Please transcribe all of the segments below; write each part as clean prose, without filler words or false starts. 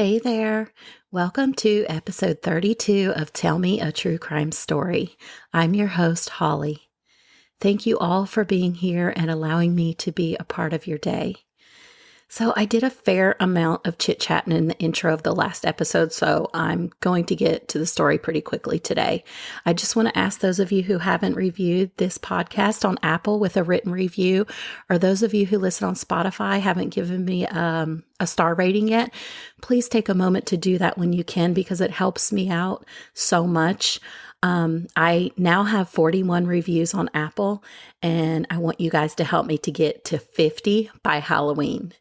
Hey there. Welcome to episode 32 of Tell Me a True Crime Story. I'm your host, Holly. Thank you all for being here and allowing me to be a part of your day. So I did a fair amount of chit-chatting in the intro of the last episode, so I'm going to get to the story pretty quickly today. I just want to ask those of you who haven't reviewed this podcast on Apple with a written review, or those of you who listen on Spotify haven't given me a star rating yet, please take a moment to do that when you can, because it helps me out so much. I now have 41 reviews on Apple, and I want you guys to help me to get to 50 by Halloween.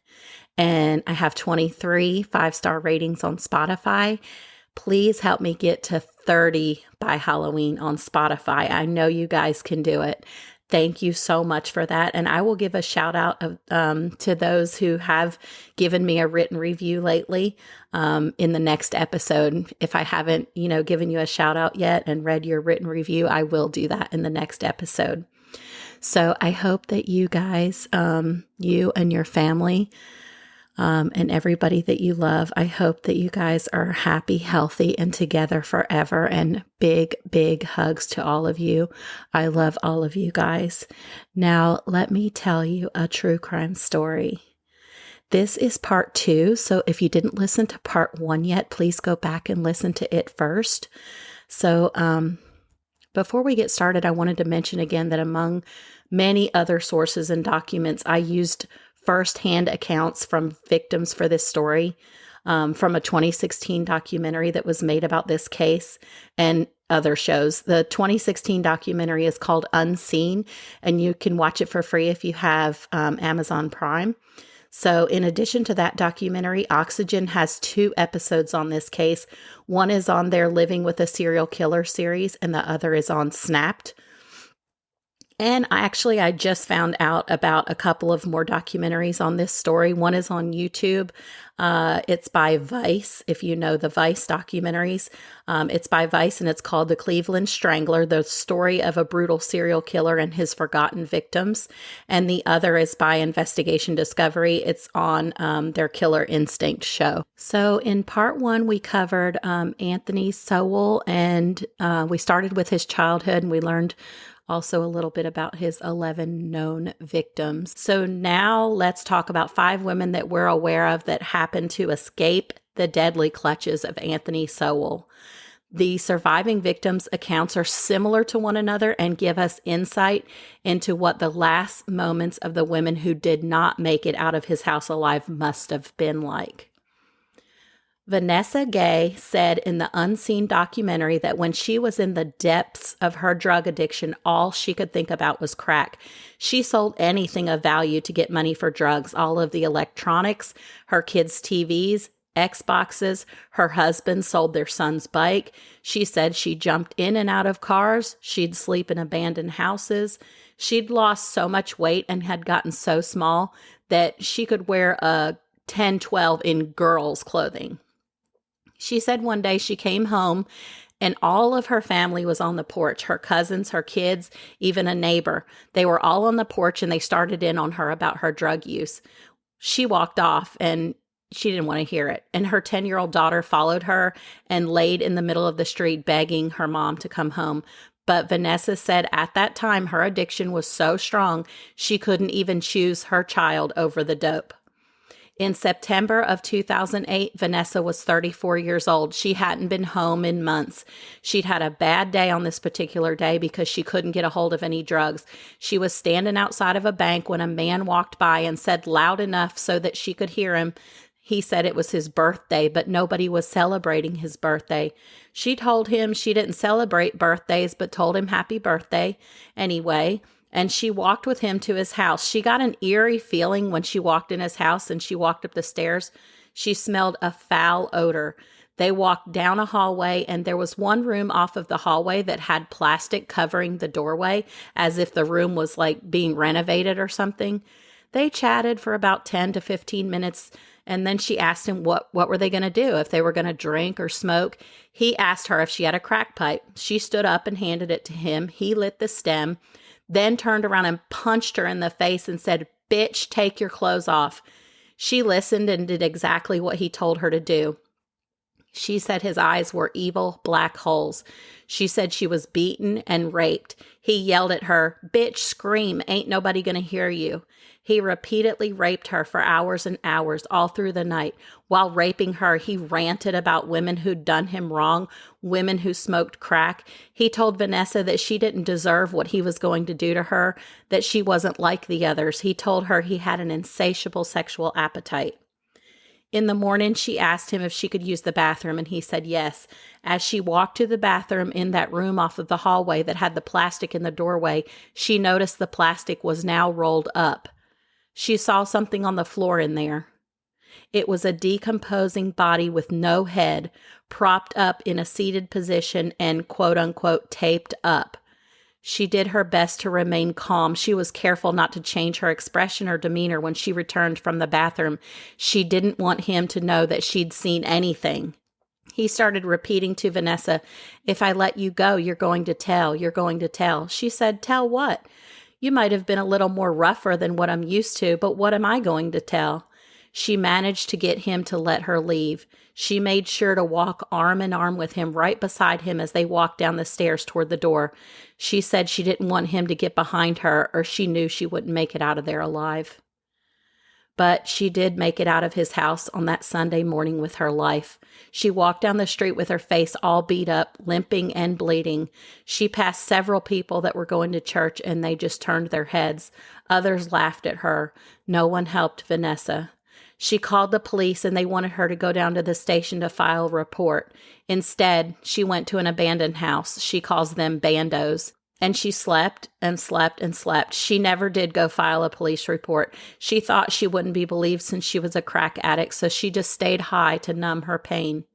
And I have 23 5-star ratings on Spotify. Please help me get to 30 by Halloween on Spotify. I know you guys can do it. Thank you so much for that. And I will give a shout out to those who have given me a written review lately in the next episode. If I haven't, given you a shout out yet and read your written review, I will do that in the next episode. So I hope that you guys, you and your family, and everybody that you love, I hope that you guys are happy, healthy, and together forever. And big, big hugs to all of you. I love all of you guys. Now, let me tell you a true crime story. This is part 2. So if you didn't listen to part 1 yet, please go back and listen to it first. So, before we get started, I wanted to mention again that among many other sources and documents, I used firsthand accounts from victims for this story, from a 2016 documentary that was made about this case and other shows. The 2016 documentary is called Unseen, and you can watch it for free if you have Amazon Prime. So in addition to that documentary, Oxygen has 2 episodes on this case. One is on their Living with a Serial Killer series, and the other is on Snapped. And I just found out about a couple of more documentaries on this story. One is on YouTube. It's by Vice, if you know the Vice documentaries. It's by Vice, and it's called The Cleveland Strangler, the story of a brutal serial killer and his forgotten victims. And the other is by Investigation Discovery. It's on their Killer Instinct show. So in part 1, we covered Anthony Sowell, and we started with his childhood, and we learned also a little bit about his 11 known victims. So now let's talk about 5 women that we're aware of that happened to escape the deadly clutches of Anthony Sowell. The surviving victims' accounts are similar to one another and give us insight into what the last moments of the women who did not make it out of his house alive must have been like. Vanessa Gay said in the Unseen documentary that when she was in the depths of her drug addiction, all she could think about was crack. She sold anything of value to get money for drugs, all of the electronics, her kids' TVs, Xboxes. Her husband sold their son's bike. She said she jumped in and out of cars. She'd sleep in abandoned houses. She'd lost so much weight and had gotten so small that she could wear a 10-12 in girls' clothing. She said one day she came home and all of her family was on the porch, her cousins, her kids, even a neighbor. They were all on the porch and they started in on her about her drug use. She walked off and she didn't want to hear it. And her 10-year-old daughter followed her and laid in the middle of the street begging her mom to come home. But Vanessa said at that time her addiction was so strong she couldn't even choose her child over the dope. In September of 2008, Vanessa was 34 years old. She hadn't been home in months. She'd had a bad day on this particular day because she couldn't get a hold of any drugs. She was standing outside of a bank when a man walked by and said loud enough so that she could hear him. He said it was his birthday, but nobody was celebrating his birthday. She told him she didn't celebrate birthdays, but told him happy birthday anyway. And she walked with him to his house. She got an eerie feeling when she walked in his house and she walked up the stairs. She smelled a foul odor. They walked down a hallway and there was one room off of the hallway that had plastic covering the doorway as if the room was like being renovated or something. They chatted for about 10 to 15 minutes and then she asked him what were they going to do, if they were going to drink or smoke. He asked her if she had a crack pipe. She stood up and handed it to him. He lit the stem, then turned around and punched her in the face and said, "Bitch, take your clothes off." She listened and did exactly what he told her to do. She said his eyes were evil black holes. She said she was beaten and raped. He yelled at her, "Bitch, scream, ain't nobody gonna hear you." He repeatedly raped her for hours and hours all through the night. While raping her, he ranted about women who'd done him wrong, women who smoked crack. He told Vanessa that she didn't deserve what he was going to do to her, that she wasn't like the others. He told her he had an insatiable sexual appetite. In the morning, she asked him if she could use the bathroom, and he said yes. As she walked to the bathroom in that room off of the hallway that had the plastic in the doorway, she noticed the plastic was now rolled up. She saw something on the floor in there. It was a decomposing body with no head, propped up in a seated position and quote-unquote taped up. She did her best to remain calm. She was careful not to change her expression or demeanor when she returned from the bathroom. She didn't want him to know that she'd seen anything. He started repeating to Vanessa, "If I let you go, you're going to tell, you're going to tell." She said, "Tell what? You might have been a little more rougher than what I'm used to, but what am I going to tell?" She managed to get him to let her leave. She made sure to walk arm in arm with him right beside him as they walked down the stairs toward the door. She said she didn't want him to get behind her, or she knew she wouldn't make it out of there alive. But she did make it out of his house on that Sunday morning with her life. She walked down the street with her face all beat up, limping and bleeding. She passed several people that were going to church, and they just turned their heads. Others laughed at her. No one helped Vanessa. She called the police, and they wanted her to go down to the station to file a report. Instead, she went to an abandoned house. She calls them bandos. And she slept and slept and slept. She never did go file a police report. She thought she wouldn't be believed since she was a crack addict, so she just stayed high to numb her pain.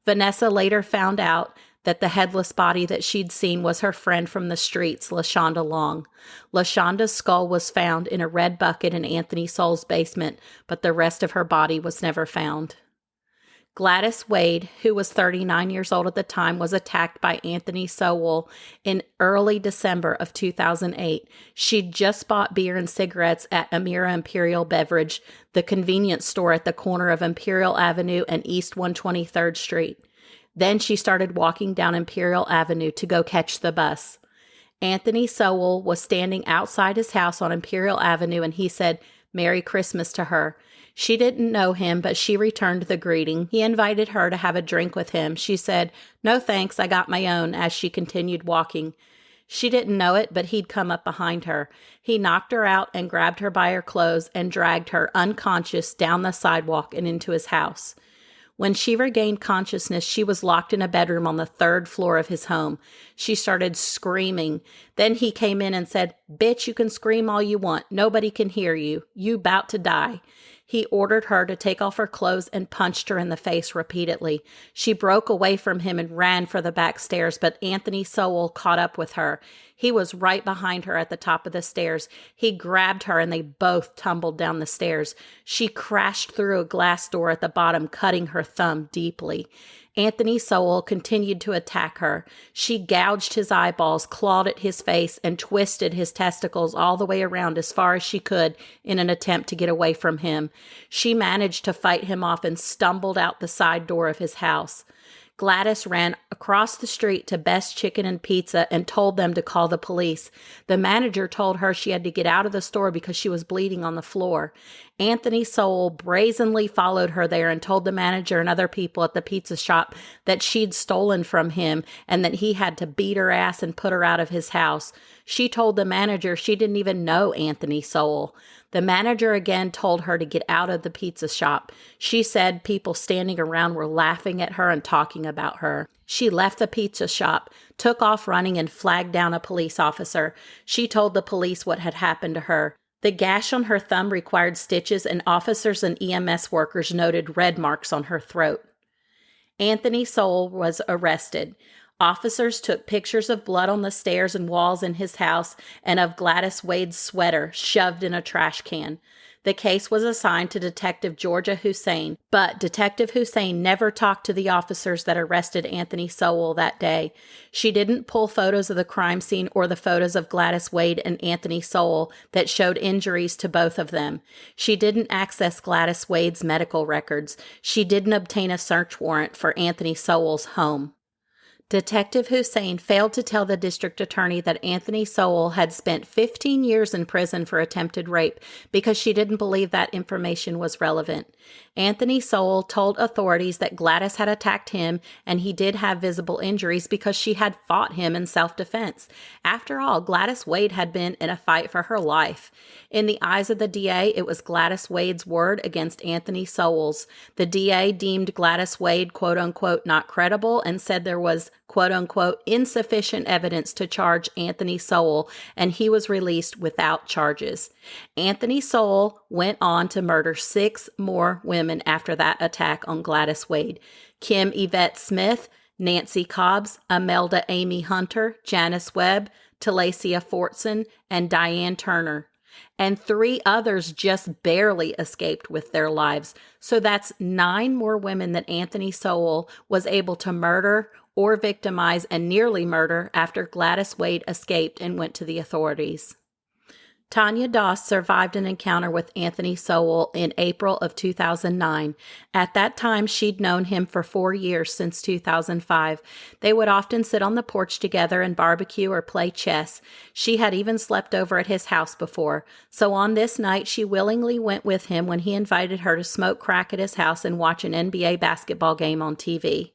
Vanessa later found out that the headless body that she'd seen was her friend from the streets, LaShonda Long. LaShonda's skull was found in a red bucket in Anthony Sowell's basement, but the rest of her body was never found. Gladys Wade, who was 39 years old at the time, was attacked by Anthony Sowell in early December of 2008. She'd just bought beer and cigarettes at Amira Imperial Beverage, the convenience store at the corner of Imperial Avenue and East 123rd Street. Then she started walking down Imperial Avenue to go catch the bus. Anthony Sowell was standing outside his house on Imperial Avenue, and he said, "Merry Christmas" to her. She didn't know him, but she returned the greeting. He invited her to have a drink with him. She said, "No thanks, I got my own," as she continued walking. She didn't know it, but he'd come up behind her. He knocked her out and grabbed her by her clothes and dragged her unconscious down the sidewalk and into his house. When she regained consciousness, she was locked in a bedroom on the 3rd floor of his home. She started screaming. Then he came in and said, "Bitch, you can scream all you want. Nobody can hear you. You 'bout to die." He ordered her to take off her clothes and punched her in the face repeatedly. She broke away from him and ran for the back stairs, but Anthony Sowell caught up with her. He was right behind her at the top of the stairs. He grabbed her and they both tumbled down the stairs. She crashed through a glass door at the bottom, cutting her thumb deeply. Anthony Sowell continued to attack her. She gouged his eyeballs, clawed at his face, and twisted his testicles all the way around as far as she could in an attempt to get away from him. She managed to fight him off and stumbled out the side door of his house. Gladys ran across the street to Best Chicken and Pizza and told them to call the police. The manager told her she had to get out of the store because she was bleeding on the floor. Anthony Sowell brazenly followed her there and told the manager and other people at the pizza shop that she'd stolen from him and that he had to beat her ass and put her out of his house. She told the manager she didn't even know Anthony Sowell. The manager again told her to get out of the pizza shop. She said people standing around were laughing at her and talking about her. She left the pizza shop, took off running, and flagged down a police officer. She told the police what had happened to her. The gash on her thumb required stitches, and officers and EMS workers noted red marks on her throat. Anthony Sowell was arrested. Officers took pictures of blood on the stairs and walls in his house and of Gladys Wade's sweater shoved in a trash can. The case was assigned to Detective Georgia Hussein, but Detective Hussein never talked to the officers that arrested Anthony Sowell that day. She didn't pull photos of the crime scene or the photos of Gladys Wade and Anthony Sowell that showed injuries to both of them. She didn't access Gladys Wade's medical records. She didn't obtain a search warrant for Anthony Sowell's home. Detective Hussein failed to tell the district attorney that Anthony Sowell had spent 15 years in prison for attempted rape because she didn't believe that information was relevant. Anthony Sowell told authorities that Gladys had attacked him and he did have visible injuries because she had fought him in self-defense. After all, Gladys Wade had been in a fight for her life. In the eyes of the DA, it was Gladys Wade's word against Anthony Sowell's. The DA deemed Gladys Wade, quote-unquote, not credible and said there was, quote-unquote, insufficient evidence to charge Anthony Sowell, and he was released without charges. Anthony Sowell went on to murder 6 more women after that attack on Gladys Wade. Kim Yvette Smith, Nancy Cobbs, Imelda Amy Hunter, Janice Webb, Talacia Fortson, and Diane Turner. And 3 others just barely escaped with their lives. So that's 9 more women that Anthony Sowell was able to murder or victimize and nearly murder after Gladys Wade escaped and went to the authorities. Tanya Doss survived an encounter with Anthony Sowell in April of 2009. At that time, she'd known him for 4 years, since 2005. They would often sit on the porch together and barbecue or play chess. She had even slept over at his house before. So on this night, she willingly went with him when he invited her to smoke crack at his house and watch an NBA basketball game on TV.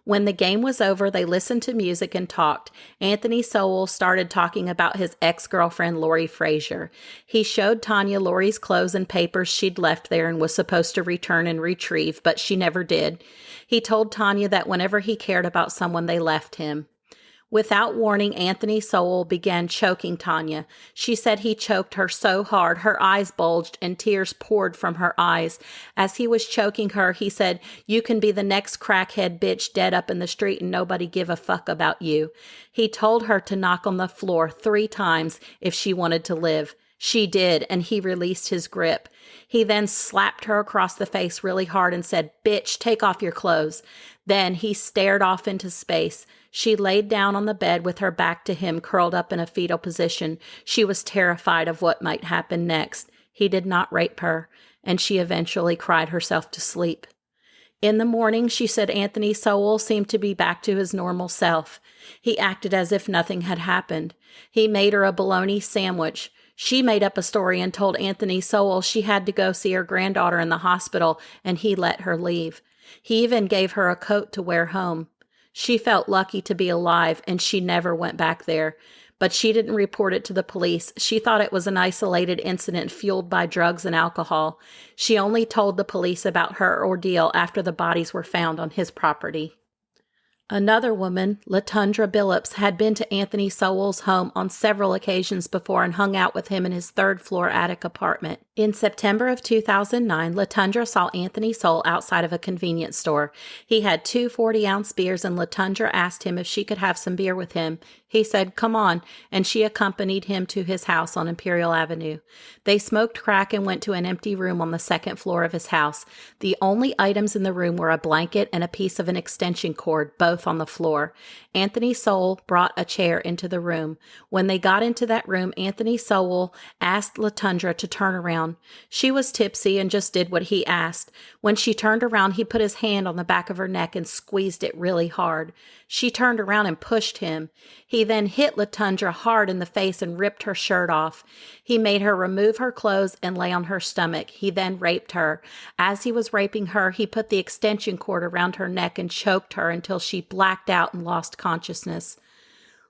When the game was over, they listened to music and talked. Anthony Sowell started talking about his ex-girlfriend, Lori Frazier. He showed Tanya Lori's clothes and papers she'd left there and was supposed to return and retrieve, but she never did. He told Tanya that whenever he cared about someone, they left him. Without warning, Anthony Sowell began choking Tanya. She said he choked her so hard, her eyes bulged and tears poured from her eyes. As he was choking her, he said, "You can be the next crackhead bitch dead up in the street and nobody give a fuck about you." He told her to knock on the floor 3 times if she wanted to live. She did, and he released his grip. He then slapped her across the face really hard and said, "Bitch, take off your clothes." Then he stared off into space. She laid down on the bed with her back to him, curled up in a fetal position. She was terrified of what might happen next. He did not rape her, and she eventually cried herself to sleep. In the morning, she said Anthony Sowell seemed to be back to his normal self. He acted as if nothing had happened. He made her a bologna sandwich. She made up a story and told Anthony Sowell she had to go see her granddaughter in the hospital, and he let her leave. He even gave her a coat to wear home. She felt lucky to be alive, and she never went back there. But she didn't report it to the police. She thought it was an isolated incident fueled by drugs and alcohol. She only told the police about her ordeal after the bodies were found on his property. Another woman, LaTundra Billups, had been to Anthony Sowell's home on several occasions before and hung out with him in his 3rd-floor attic apartment. In September of 2009, LaTundra saw Anthony Sowell outside of a convenience store. He had 2 40-ounce beers, and LaTundra asked him if she could have some beer with him. He said, "Come on," and she accompanied him to his house on Imperial Avenue. They smoked crack and went to an empty room on the 2nd floor of his house. The only items in the room were a blanket and a piece of an extension cord, both on the floor. Anthony Sowell brought a chair into the room. When they got into that room, Anthony Sowell asked LaTundra to turn around. She was tipsy and just did what he asked. When she turned around, he put his hand on the back of her neck and squeezed it really hard. She turned around and pushed him. He then hit LaTundra hard in the face and ripped her shirt off. He made her remove her clothes and lay on her stomach. He then raped her. As he was raping her, he put the extension cord around her neck and choked her until she blacked out and lost consciousness.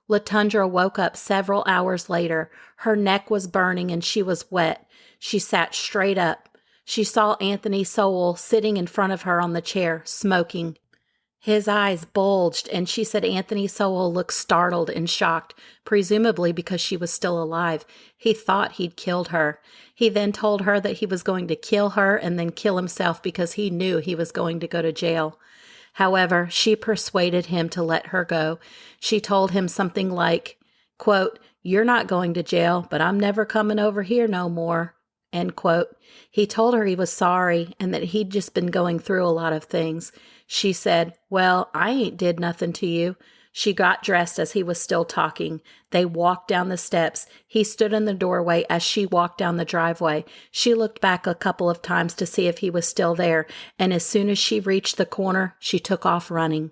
LaTundra woke up several hours later. Her neck was burning and she was wet. She sat straight up. She saw Anthony Sowell sitting in front of her on the chair, smoking. His eyes bulged, and she said Anthony Sowell looked startled and shocked, presumably because she was still alive. He thought he'd killed her. He then told her that he was going to kill her and then kill himself because he knew he was going to go to jail. However, she persuaded him to let her go. She told him something like, quote, "You're not going to jail, but I'm never coming over here no more," end quote. He told her he was sorry and that he'd just been going through a lot of things. She said, "Well, I ain't did nothing to you." She got dressed as he was still talking. They walked down the steps. He stood in the doorway as she walked down the driveway. She looked back a couple of times to see if he was still there, and as soon as she reached the corner, she took off running.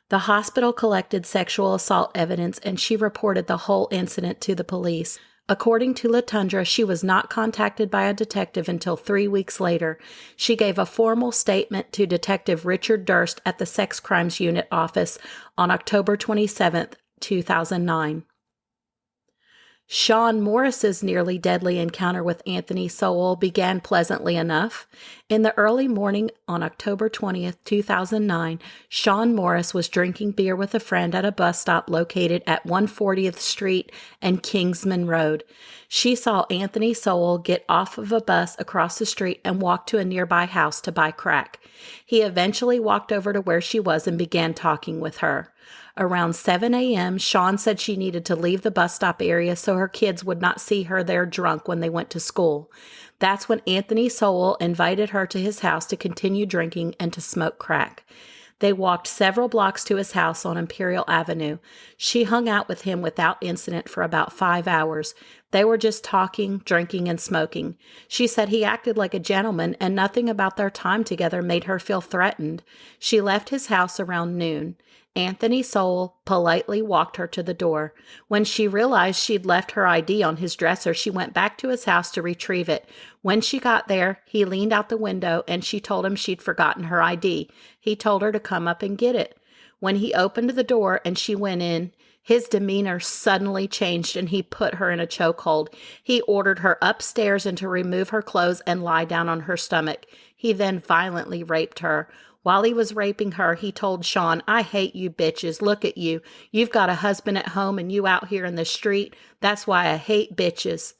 The hospital collected sexual assault evidence, and she reported the whole incident to the police. According to LaTundra, she was not contacted by a detective until 3 weeks later. She gave a formal statement to Detective Richard Durst at the Sex Crimes Unit office on October 27, 2009. Sean Morris's nearly deadly encounter with Anthony Sowell began pleasantly enough. In the early morning on October 20th, 2009, Sean Morris was drinking beer with a friend at a bus stop located at 140th Street and Kingsman Road. She saw Anthony Sowell get off of a bus across the street and walk to a nearby house to buy crack. He eventually walked over to where she was and began talking with her. Around 7 a.m., Sean said she needed to leave the bus stop area so her kids would not see her there drunk when they went to school. That's when Anthony Sowell invited her to his house to continue drinking and to smoke crack. They walked several blocks to his house on Imperial Avenue. She hung out with him without incident for about 5 hours. They were just talking, drinking, and smoking. She said he acted like a gentleman, and nothing about their time together made her feel threatened. She left his house around noon. Anthony Sowell politely walked her to the door. When she realized she'd left her ID on his dresser, she went back to his house to retrieve it. When she got there, he leaned out the window and she told him she'd forgotten her ID. He told her to come up and get it. When he opened the door and she went in, his demeanor suddenly changed and he put her in a chokehold. He ordered her upstairs and to remove her clothes and lie down on her stomach. He then violently raped her. While he was raping her, he told Sean, "I hate you bitches. Look at you. You've got a husband at home and you out here in the street. That's why I hate bitches."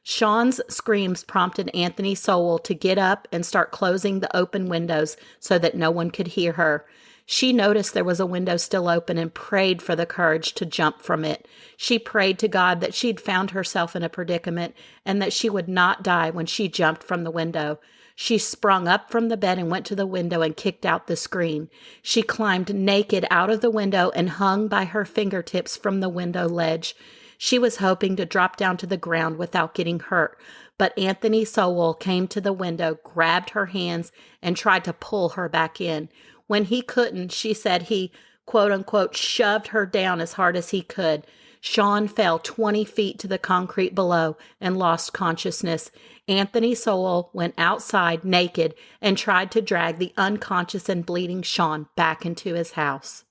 Sean's screams prompted Anthony Sowell to get up and start closing the open windows so that no one could hear her. She noticed there was a window still open and prayed for the courage to jump from it. She prayed to God that she'd found herself in a predicament and that she would not die when she jumped from the window. She sprung up from the bed and went to the window and kicked out the screen. She climbed naked out of the window and hung by her fingertips from the window ledge. She was hoping to drop down to the ground without getting hurt, but Anthony Sowell came to the window, grabbed her hands, and tried to pull her back in. When he couldn't, she said he, quote unquote, shoved her down as hard as he could. Sean fell 20 feet to the concrete below and lost consciousness. Anthony Sowell went outside naked and tried to drag the unconscious and bleeding Sean back into his house.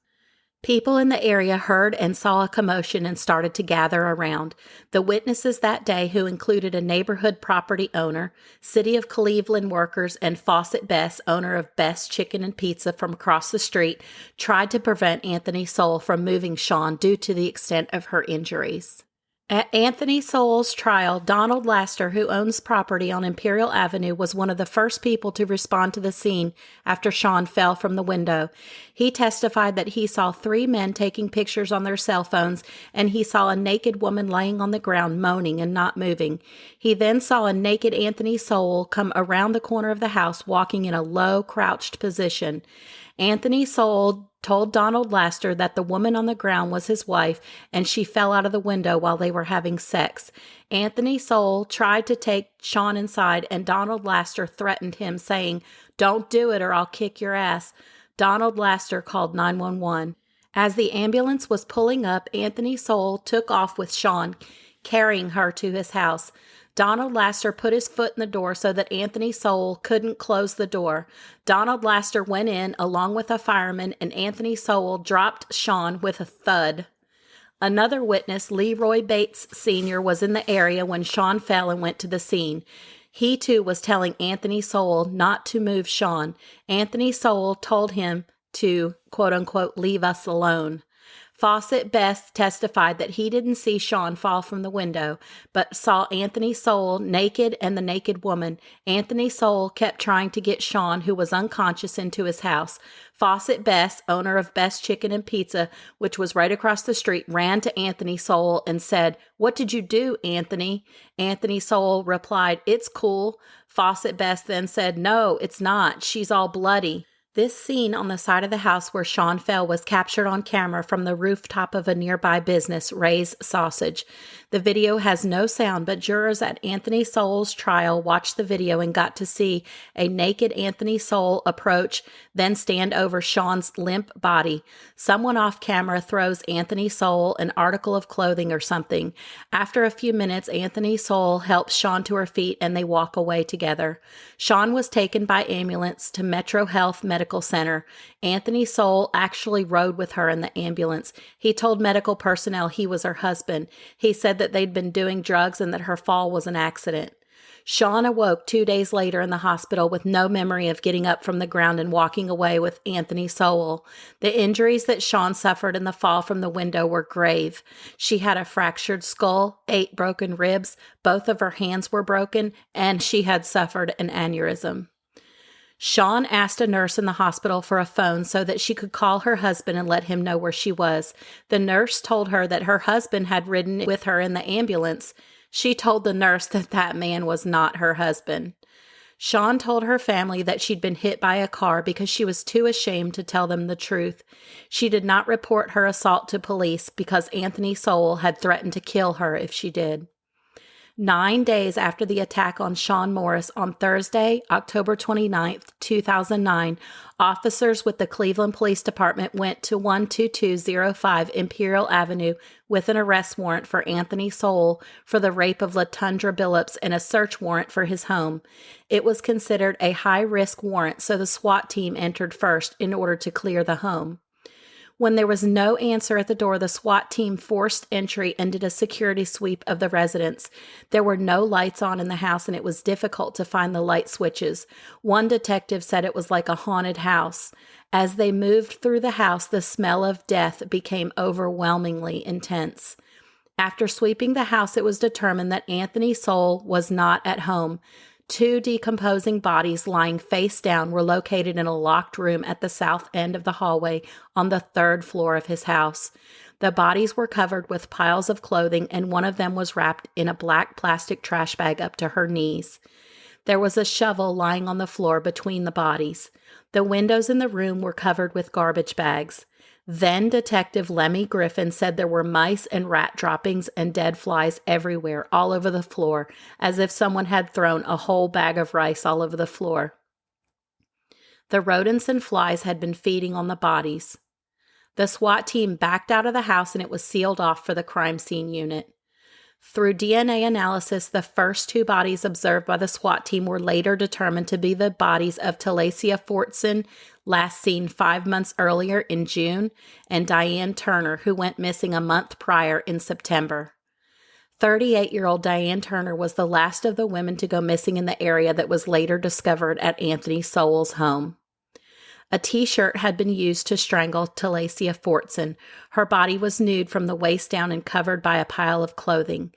People in the area heard and saw a commotion and started to gather around. The witnesses that day, who included a neighborhood property owner, City of Cleveland workers, and Fawcett Best, owner of Best Chicken and Pizza from across the street, tried to prevent Anthony Sowell from moving Sean due to the extent of her injuries. At Anthony Sowell's trial, Donald Laster, who owns property on Imperial Avenue, was one of the first people to respond to the scene after Sean fell from the window. He testified that he saw 3 men taking pictures on their cell phones, and he saw a naked woman laying on the ground moaning and not moving. He then saw a naked Anthony Sowell come around the corner of the house walking in a low, crouched position. Anthony Sowell told Donald Laster that the woman on the ground was his wife and she fell out of the window while they were having sex. Anthony Sowell tried to take Sean inside and Donald Laster threatened him, saying, "Don't do it or I'll kick your ass." Donald Laster called 911. As the ambulance was pulling up, Anthony Sowell took off with Sean, carrying her to his house. Donald Laster put his foot in the door so that Anthony Sowell couldn't close the door. Donald Laster went in along with a fireman, and Anthony Sowell dropped Sean with a thud. Another witness, Leroy Bates Sr., was in the area when Sean fell and went to the scene. He too was telling Anthony Sowell not to move Sean. Anthony Sowell told him to, quote unquote, leave us alone. Fawcett Best testified that he didn't see Sean fall from the window, but saw Anthony Sowell naked and the naked woman. Anthony Sowell kept trying to get Sean, who was unconscious, into his house. Fawcett Best, owner of Best Chicken and Pizza, which was right across the street, ran to Anthony Sowell and said, "What did you do, Anthony?" Anthony Sowell replied, "It's cool." Fawcett Best then said, "No, it's not. She's all bloody." This scene on the side of the house where Sean fell was captured on camera from the rooftop of a nearby business, Ray's Sausage. The video has no sound, but jurors at Anthony Sowell's trial watched the video and got to see a naked Anthony Sowell approach, then stand over Sean's limp body. Someone off camera throws Anthony Sowell an article of clothing or something. After a few minutes, Anthony Sowell helps Sean to her feet and they walk away together. Sean was taken by ambulance to Metro Health Medical Center. Anthony Sowell actually rode with her in the ambulance. He told medical personnel he was her husband. He said that they'd been doing drugs and that her fall was an accident. Sean awoke 2 days later in the hospital with no memory of getting up from the ground and walking away with Anthony Sowell. The injuries that Sean suffered in the fall from the window were grave. She had a fractured skull, 8 broken ribs, both of her hands were broken, and she had suffered an aneurysm. Sean asked a nurse in the hospital for a phone so that she could call her husband and let him know where she was. The nurse told her that her husband had ridden with her in the ambulance. She told the nurse that that man was not her husband. Sean told her family that she'd been hit by a car because she was too ashamed to tell them the truth. She did not report her assault to police because Anthony Sowell had threatened to kill her if she did. 9 days after the attack on Sean Morris on Thursday, October 29, 2009, officers with the Cleveland Police Department went to 12205 Imperial Avenue with an arrest warrant for Anthony Sowell for the rape of LaTundra Billups and a search warrant for his home. It was considered a high-risk warrant, so the SWAT team entered first in order to clear the home. When there was no answer at the door, the SWAT team forced entry and did a security sweep of the residence. There were no lights on in the house, and it was difficult to find the light switches. One detective said it was like a haunted house. As they moved through the house, the smell of death became overwhelmingly intense. After sweeping the house, it was determined that Anthony Sowell was not at home. 2 decomposing bodies lying face down were located in a locked room at the south end of the hallway on the 3rd floor of his house. The bodies were covered with piles of clothing, and one of them was wrapped in a black plastic trash bag up to her knees. There was a shovel lying on the floor between the bodies. The windows in the room were covered with garbage bags. Then Detective Lemmy Griffin said there were mice and rat droppings and dead flies everywhere, all over the floor, as if someone had thrown a whole bag of rice all over the floor. The rodents and flies had been feeding on the bodies. The SWAT team backed out of the house and it was sealed off for the crime scene unit. Through DNA analysis, the first 2 bodies observed by the SWAT team were later determined to be the bodies of Talacia Fortson, last seen 5 months earlier in June, and Diane Turner, who went missing a month prior in September. 38-year-old Diane Turner was the last of the women to go missing in the area that was later discovered at Anthony Sowell's home. A T-shirt had been used to strangle Talacia Fortson. Her body was nude from the waist down and covered by a pile of clothing.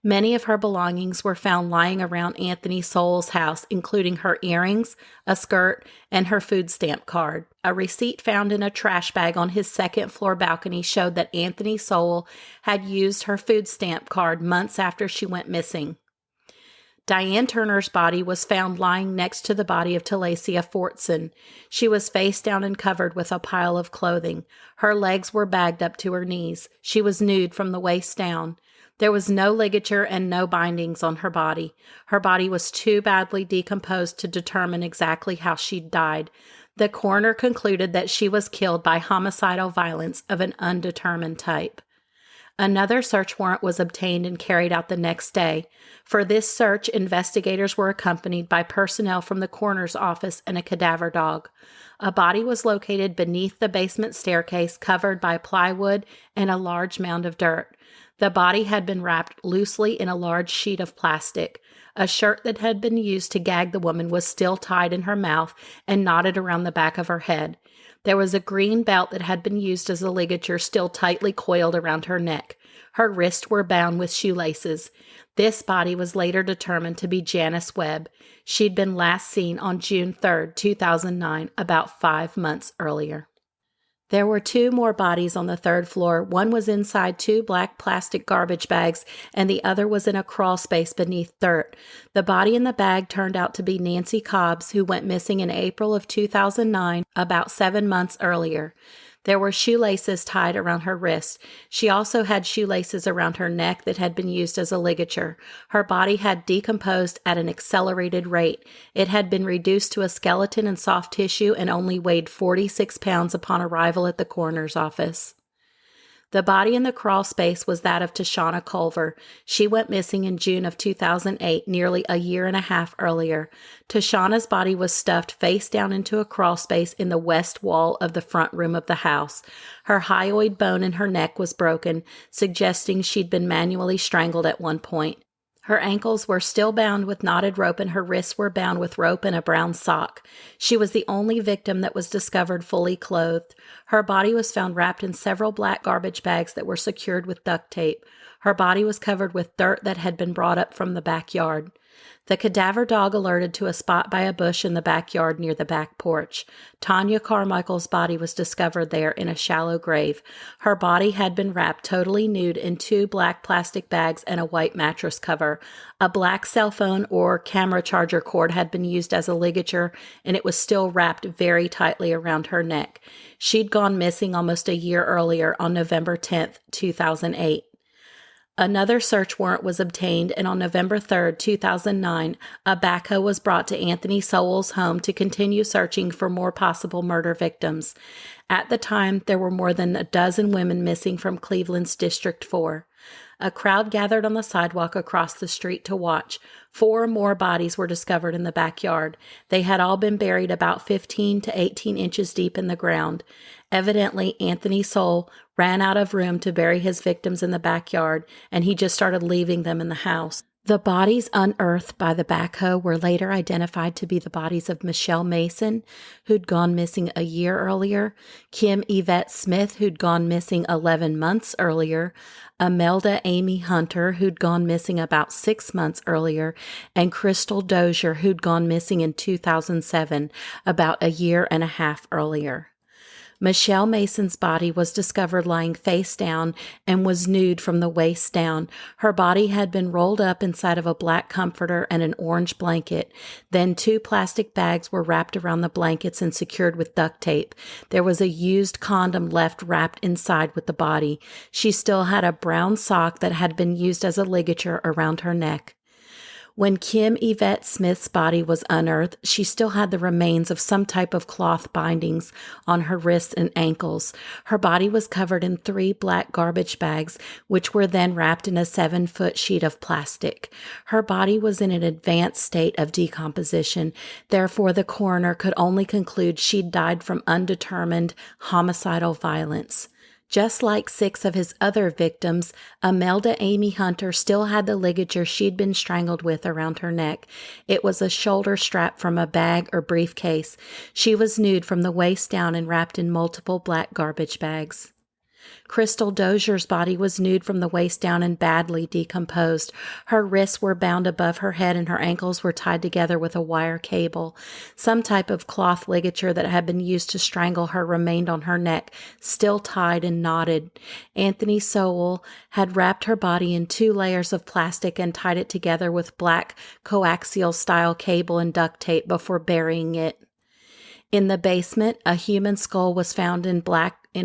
Many of her belongings were found lying around Anthony Sowell's house, including her earrings, a skirt, and her food stamp card. A receipt found in a trash bag on his 2nd-floor balcony showed that Anthony Sowell had used her food stamp card months after she went missing. Diane Turner's body was found lying next to the body of Talacia Fortson. She was face down and covered with a pile of clothing. Her legs were bagged up to her knees. She was nude from the waist down. There was no ligature and no bindings on her body. Her body was too badly decomposed to determine exactly how she died. The coroner concluded that she was killed by homicidal violence of an undetermined type. Another search warrant was obtained and carried out the next day. For this search, investigators were accompanied by personnel from the coroner's office and a cadaver dog. A body was located beneath the basement staircase, covered by plywood and a large mound of dirt. The body had been wrapped loosely in a large sheet of plastic. A shirt that had been used to gag the woman was still tied in her mouth and knotted around the back of her head. There was a green belt that had been used as a ligature still tightly coiled around her neck. Her wrists were bound with shoelaces. This body was later determined to be Janice Webb. She'd been last seen on June 3rd, 2009, about 5 months earlier. There were 2 more bodies on the 3rd floor. One was inside 2 black plastic garbage bags, and the other was in a crawl space beneath dirt. The body in the bag turned out to be Nancy Cobbs, who went missing in April of 2009, about 7 months earlier. There were shoelaces tied around her wrists. She also had shoelaces around her neck that had been used as a ligature. Her body had decomposed at an accelerated rate. It had been reduced to a skeleton and soft tissue and only weighed 46 pounds upon arrival at the coroner's office. The body in the crawl space was that of Tashana Culver. She went missing in June of 2008, nearly a year and a half earlier. Tashana's body was stuffed face down into a crawl space in the west wall of the front room of the house. Her hyoid bone in her neck was broken, suggesting she'd been manually strangled at one point. Her ankles were still bound with knotted rope and her wrists were bound with rope and a brown sock. She was the only victim that was discovered fully clothed. Her body was found wrapped in several black garbage bags that were secured with duct tape. Her body was covered with dirt that had been brought up from the backyard. The cadaver dog alerted to a spot by a bush in the backyard near the back porch. Tanya Carmichael's body was discovered there in a shallow grave. Her body had been wrapped totally nude in 2 black plastic bags and a white mattress cover. A black cell phone or camera charger cord had been used as a ligature, and it was still wrapped very tightly around her neck. She'd gone missing almost a year earlier on November 10th, 2008. Another search warrant was obtained, and on November 3rd, 2009, a backhoe was brought to Anthony Sowell's home to continue searching for more possible murder victims. At the time, there were more than a dozen women missing from Cleveland's District 4. A crowd gathered on the sidewalk across the street to watch. 4 more bodies were discovered in the backyard. They had all been buried about 15 to 18 inches deep in the ground. Evidently, Anthony Sowell ran out of room to bury his victims in the backyard, and he just started leaving them in the house. The bodies unearthed by the backhoe were later identified to be the bodies of Michelle Mason, who'd gone missing a year earlier, Kim Yvette Smith, who'd gone missing 11 months earlier, Imelda Amy Hunter, who'd gone missing about 6 months earlier, and Crystal Dozier, who'd gone missing in 2007, about a year and a half earlier. Michelle Mason's body was discovered lying face down and was nude from the waist down. Her body had been rolled up inside of a black comforter and an orange blanket. Then 2 plastic bags were wrapped around the blankets and secured with duct tape. There was a used condom left wrapped inside with the body. She still had a brown sock that had been used as a ligature around her neck. When Kim Yvette Smith's body was unearthed, she still had the remains of some type of cloth bindings on her wrists and ankles. Her body was covered in 3 black garbage bags, which were then wrapped in a 7-foot sheet of plastic. Her body was in an advanced state of decomposition. Therefore, the coroner could only conclude she'd died from undetermined homicidal violence. Just like 6 of his other victims, Imelda Amy Hunter still had the ligature she'd been strangled with around her neck. It was a shoulder strap from a bag or briefcase. She was nude from the waist down and wrapped in multiple black garbage bags. Crystal Dozier's body was nude from the waist down and badly decomposed. Her wrists were bound above her head and her ankles were tied together with a wire cable. Some type of cloth ligature that had been used to strangle her remained on her neck, still tied and knotted. Anthony Sowell had wrapped her body in 2 layers of plastic and tied it together with black coaxial-style cable and duct tape before burying it. In the basement, a human skull was found in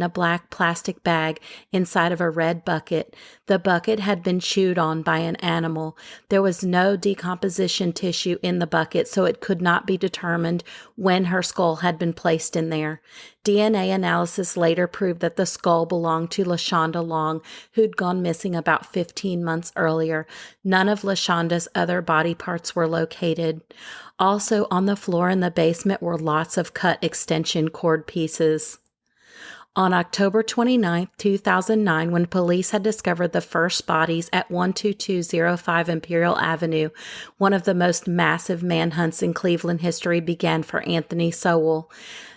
a black plastic bag inside of a red bucket. The bucket had been chewed on by an animal. There was no decomposition tissue in the bucket, so it could not be determined when her skull had been placed in there. DNA analysis later proved that the skull belonged to LaShonda Long, who'd gone missing about 15 months earlier. None of LaShonda's other body parts were located. Also on the floor in the basement were lots of cut extension cord pieces. On October 29, 2009, when police had discovered the first bodies at 12205 Imperial Avenue, one of the most massive manhunts in Cleveland history began for Anthony Sowell.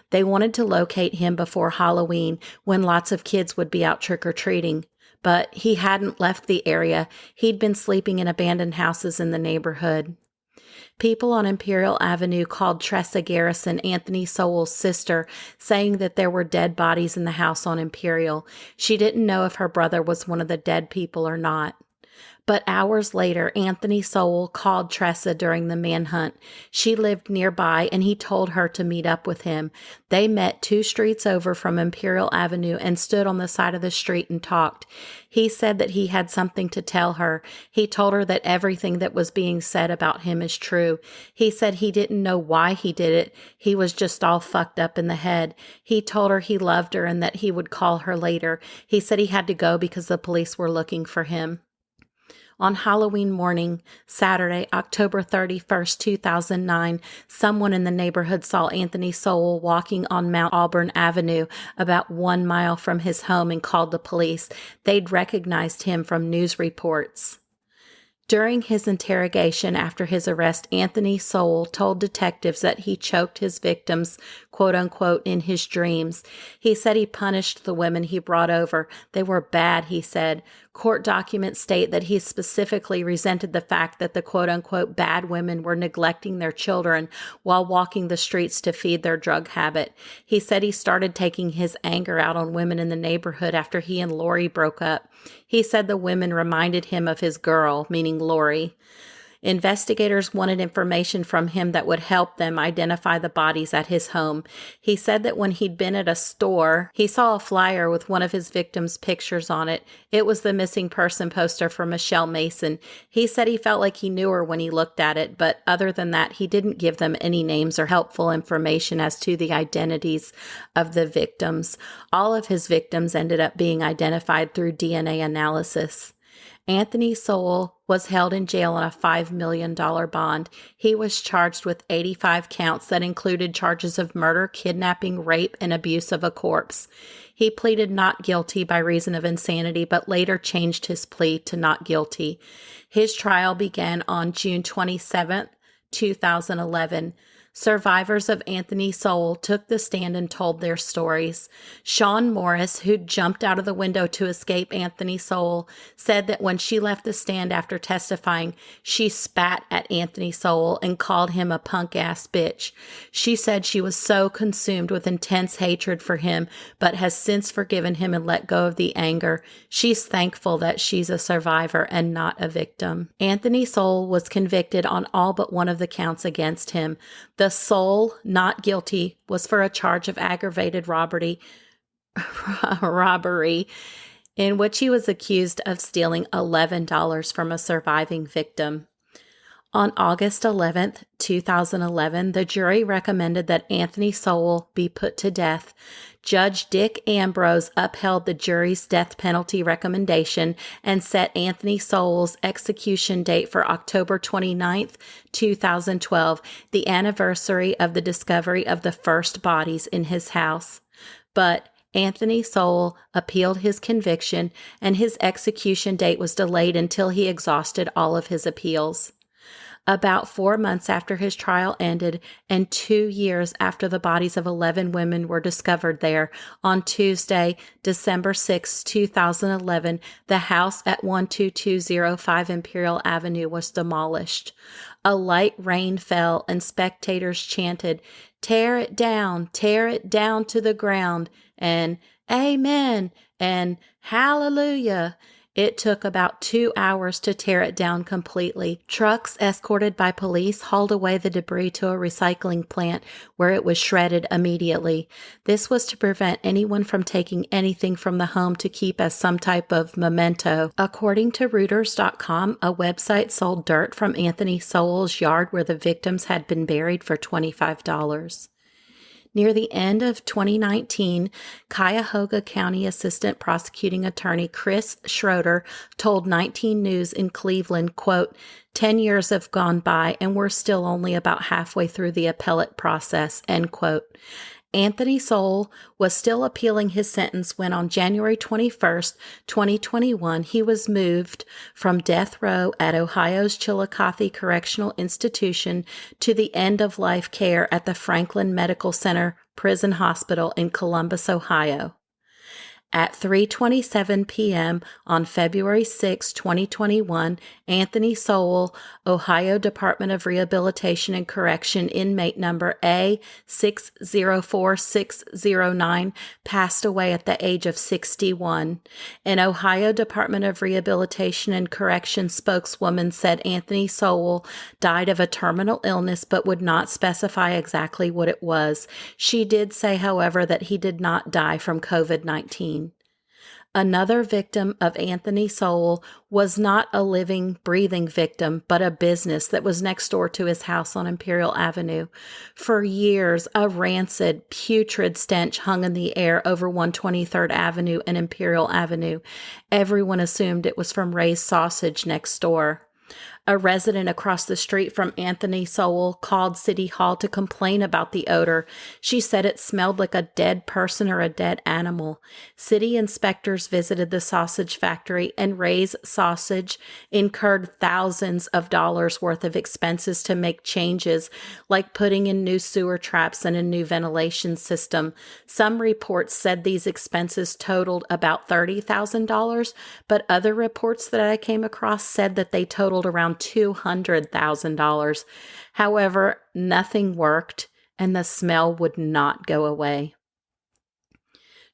They wanted to locate him before Halloween, when lots of kids would be out trick-or-treating. But he hadn't left the area. He'd been sleeping in abandoned houses in the neighborhood. People on Imperial Avenue called Tressa Garrison, Anthony Sowell's sister, saying that there were dead bodies in the house on Imperial. She didn't know if her brother was one of the dead people or not. But hours later, Anthony Sowell called Tressa during the manhunt. She lived nearby, and he told her to meet up with him. They met 2 streets over from Imperial Avenue and stood on the side of the street and talked. He said that he had something to tell her. He told her that everything that was being said about him is true. He said he didn't know why he did it. He was just all fucked up in the head. He told her he loved her and that he would call her later. He said he had to go because the police were looking for him. On Halloween morning, Saturday, October 31st, 2009, someone in the neighborhood saw Anthony Sowell walking on Mount Auburn Avenue about 1 mile from his home and called the police. They'd recognized him from news reports. During his interrogation after his arrest, Anthony Sowell told detectives that he choked his victims, quote unquote, in his dreams. He said he punished the women he brought over. They were bad, he said. Court documents state that he specifically resented the fact that the quote unquote bad women were neglecting their children while walking the streets to feed their drug habit. He said he started taking his anger out on women in the neighborhood after he and Lori broke up. He said the women reminded him of his girl, meaning Lori. Investigators wanted information from him that would help them identify the bodies at his home. He said that when he'd been at a store, he saw a flyer with one of his victims' pictures on it. It was the missing person poster for Michelle Mason. He said he felt like he knew her when he looked at it, but other than that, he didn't give them any names or helpful information as to the identities of the victims. All of his victims ended up being identified through DNA analysis. Anthony Sowell was held in jail on a $5 million bond. He was charged with 85 counts that included charges of murder, kidnapping, rape, and abuse of a corpse. He pleaded not guilty by reason of insanity, but later changed his plea to not guilty. His trial began on June 27, 2011. Survivors of Anthony Sowell took the stand and told their stories. Sean Morris, who jumped out of the window to escape Anthony Sowell, said that when she left the stand after testifying, she spat at Anthony Sowell and called him a punk-ass bitch. She said she was so consumed with intense hatred for him, but has since forgiven him and let go of the anger. She's thankful that she's a survivor and not a victim. Anthony Sowell was convicted on all but one of the counts against him. The sole not guilty was for a charge of aggravated robbery, in which he was accused of stealing $11 from a surviving victim. On August 11th, 2011, the jury recommended that Anthony Sowell be put to death. Judge Dick Ambrose upheld the jury's death penalty recommendation and set Anthony Sowell's execution date for October 29th, 2012, the anniversary of the discovery of the first bodies in his house. But Anthony Sowell appealed his conviction, and his execution date was delayed until he exhausted all of his appeals. About 4 months after his trial ended and 2 years after the bodies of 11 women were discovered there, on Tuesday, December 6, 2011, the house at 12205 Imperial Avenue was demolished. A light rain fell and spectators chanted, tear it down to the ground," and "Amen," and "Hallelujah." It took about 2 hours to tear it down completely. Trucks escorted by police hauled away the debris to a recycling plant where it was shredded immediately. This was to prevent anyone from taking anything from the home to keep as some type of memento. According to Reuters.com, a website sold dirt from Anthony Sowell's yard where the victims had been buried for $25. Near the end of 2019, Cuyahoga County Assistant Prosecuting Attorney Chris Schroeder told 19 News in Cleveland, quote, 10 years have gone by and we're still only about halfway through the appellate process, end quote. Anthony Sowell was still appealing his sentence when on January 21st, 2021, he was moved from death row at Ohio's Chillicothe Correctional Institution to the end-of-life care at the Franklin Medical Center Prison Hospital in Columbus, Ohio. At 3:27 p.m. on February 6, 2021, Anthony Sowell, Ohio Department of Rehabilitation and Correction inmate number A604609, passed away at the age of 61. An Ohio Department of Rehabilitation and Correction spokeswoman said Anthony Sowell died of a terminal illness but would not specify exactly what it was. She did say, however, that he did not die from COVID-19. Another victim of Anthony Sowell was not a living, breathing victim, but a business that was next door to his house on Imperial Avenue. For years, a rancid, putrid stench hung in the air over 123rd Avenue and Imperial Avenue. Everyone assumed it was from Ray's Sausage next door. A resident across the street from Anthony Sowell called City Hall to complain about the odor. She said it smelled like a dead person or a dead animal. City inspectors visited the sausage factory, and Ray's Sausage incurred thousands of dollars worth of expenses to make changes, like putting in new sewer traps and a new ventilation system. Some reports said these expenses totaled about $30,000, but other reports that I came across said that they totaled around $200,000. However, nothing worked, and the smell would not go away.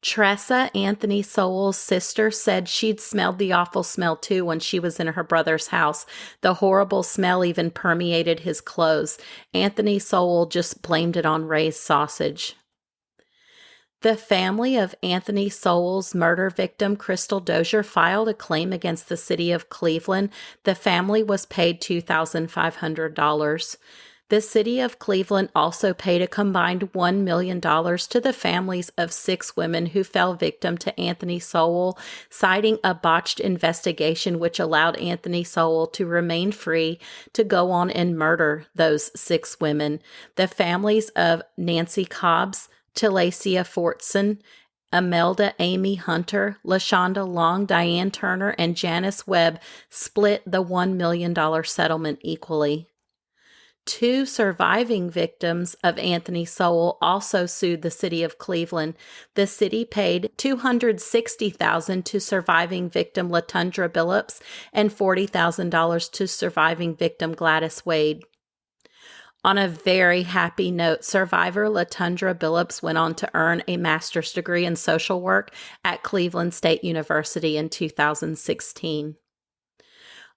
Tressa, Anthony Sowell's sister, said she'd smelled the awful smell too when she was in her brother's house. The horrible smell even permeated his clothes. Anthony Sowell just blamed it on Ray's Sausage. The family of Anthony Sowell's murder victim, Crystal Dozier, filed a claim against the city of Cleveland. The family was paid $2,500. The city of Cleveland also paid a combined $1 million to the families of 6 women who fell victim to Anthony Sowell, citing a botched investigation which allowed Anthony Sowell to remain free to go on and murder those 6 women. The families of Nancy Cobbs, Talacia Fortson, Imelda Amy Hunter, LaShonda Long, Diane Turner, and Janice Webb split the $1 million settlement equally. 2 surviving victims of Anthony Sowell also sued the city of Cleveland. The city paid $260,000 to surviving victim LaTundra Billups and $40,000 to surviving victim Gladys Wade. On a very happy note, survivor LaTundra Billups went on to earn a master's degree in social work at Cleveland State University in 2016.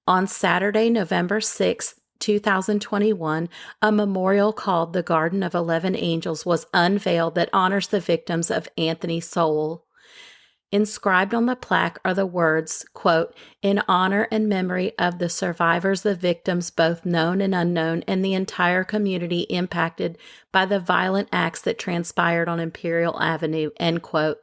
On Saturday, November 6th, 2021, a memorial called the Garden of 11 Angels was unveiled that honors the victims of Anthony Sowell. Inscribed on the plaque are the words, quote, "In honor and memory of the survivors, the victims, both known and unknown, and the entire community impacted by the violent acts that transpired on Imperial Avenue," end quote.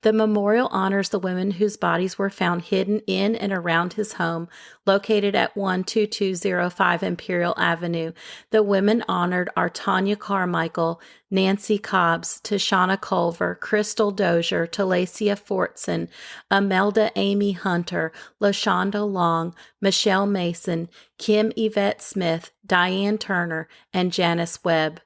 The memorial honors the women whose bodies were found hidden in and around his home, located at 12205 Imperial Avenue. The women honored are Tanya Carmichael, Nancy Cobbs, Tashana Culver, Crystal Dozier, Talacia Fortson, Imelda Amy Hunter, LaShonda Long, Michelle Mason, Kim Yvette Smith, Diane Turner, and Janice Webb.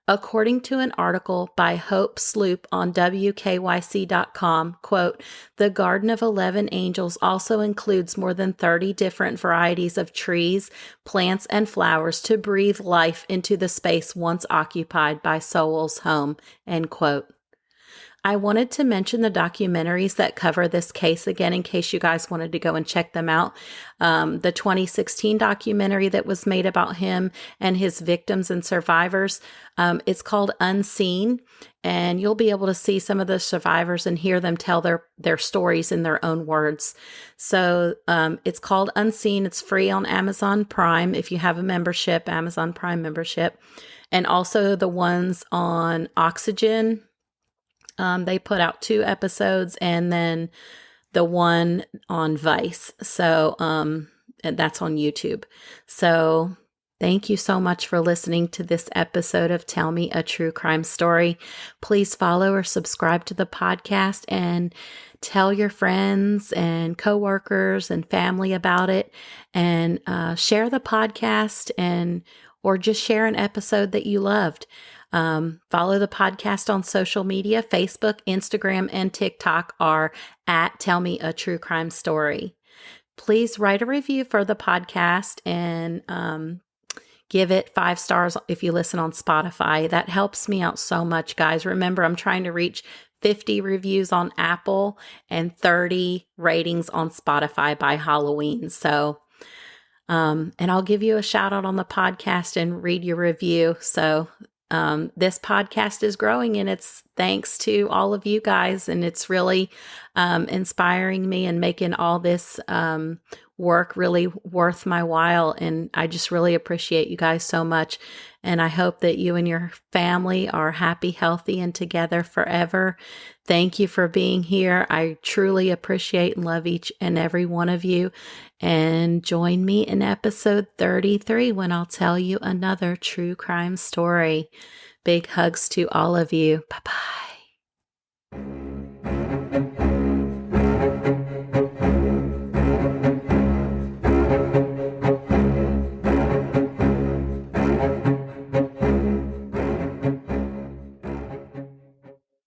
According to an article by Hope Sloop on WKYC.com, quote, "The Garden of 11 Angels also includes more than 30 different varieties of trees, plants, and flowers to breathe life into the space once occupied by Sowell's home," end quote. I wanted to mention the documentaries that cover this case again in case you guys wanted to go and check them out. The 2016 documentary that was made about him and his victims and survivors, it's called Unseen, and you'll be able to see some of the survivors and hear them tell their stories in their own words. So it's called Unseen. It's free on Amazon Prime if you have a membership, Amazon Prime membership, and also the ones on Oxygen. They put out 2 episodes, and then the one on Vice. So, and that's on YouTube. So Thank you so much for listening to this episode of Tell Me a True Crime Story. Please follow or subscribe to the podcast and tell your friends and coworkers and family about it, and share the podcast, and or just share an episode that you loved. Follow the podcast on social media. Facebook, Instagram, and TikTok are at Tell Me a True Crime Story. Please write a review for the podcast and give it 5 stars if you listen on Spotify. That helps me out so much, guys. Remember, I'm trying to reach 50 reviews on Apple and 30 ratings on Spotify by Halloween. So, and I'll give you a shout out on the podcast and read your review. So, this podcast is growing, and it's thanks to all of you guys. And it's really inspiring me and making all this work really worth my while. And I just really appreciate you guys so much. And I hope that you and your family are happy, healthy, and together forever. Thank you for being here. I truly appreciate and love each and every one of you. And join me in episode 33 when I'll tell you another true crime story. Big hugs to all of you. Bye-bye.